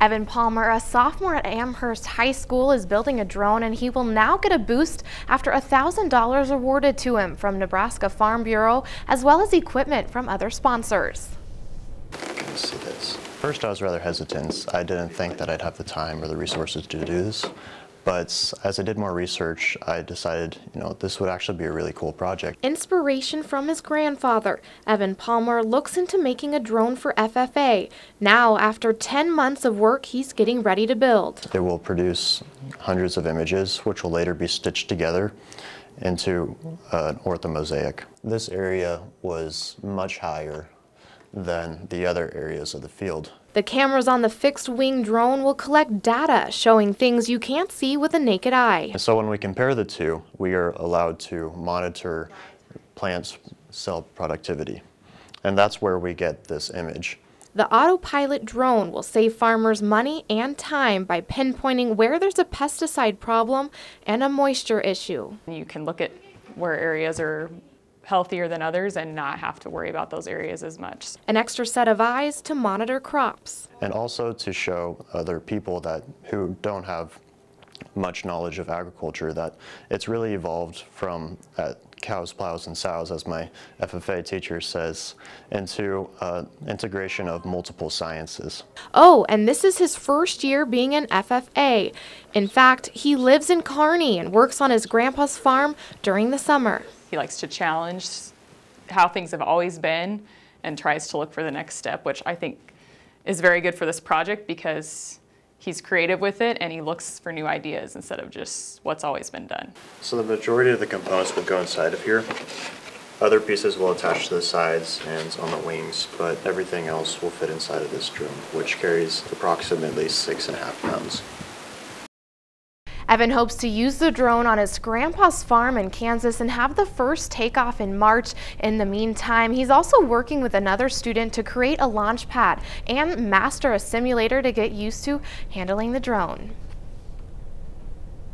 Evan Palmer, a sophomore at Amherst High School, is building a drone, and he will now get a boost after $1,000 awarded to him from Nebraska Farm Bureau, as well as equipment from other sponsors. Can you see this? First, I was rather hesitant. I didn't think that I'd have the time or the resources to do this. But as I did more research, I decided, this would actually be a really cool project. Inspiration from his grandfather, Evan Palmer looks into making a drone for FFA. Now, after 10 months of work, he's getting ready to build. It will produce hundreds of images, which will later be stitched together into an orthomosaic. This area was much higher than the other areas of the field. The cameras on the fixed-wing drone will collect data showing things you can't see with the naked eye. So when we compare the two, we are allowed to monitor plants' cell productivity, and that's where we get this image. The autopilot drone will save farmers money and time by pinpointing where there's a pesticide problem and a moisture issue. You can look at where areas are healthier than others and not have to worry about those areas as much. An extra set of eyes to monitor crops. And also to show other people who don't have much knowledge of agriculture that it's really evolved from cows, plows, and sows, as my FFA teacher says, into integration of multiple sciences. Oh, and this is his first year being an FFA. In fact, he lives in Kearney and works on his grandpa's farm during the summer. He likes to challenge how things have always been and tries to look for the next step, which I think is very good for this project because he's creative with it and he looks for new ideas instead of just what's always been done. So the majority of the components will go inside of here. Other pieces will attach to the sides and on the wings, but everything else will fit inside of this drone, which carries approximately 6.5 pounds. Evan hopes to use the drone on his grandpa's farm in Kansas and have the first takeoff in March. In the meantime, he's also working with another student to create a launch pad and master a simulator to get used to handling the drone.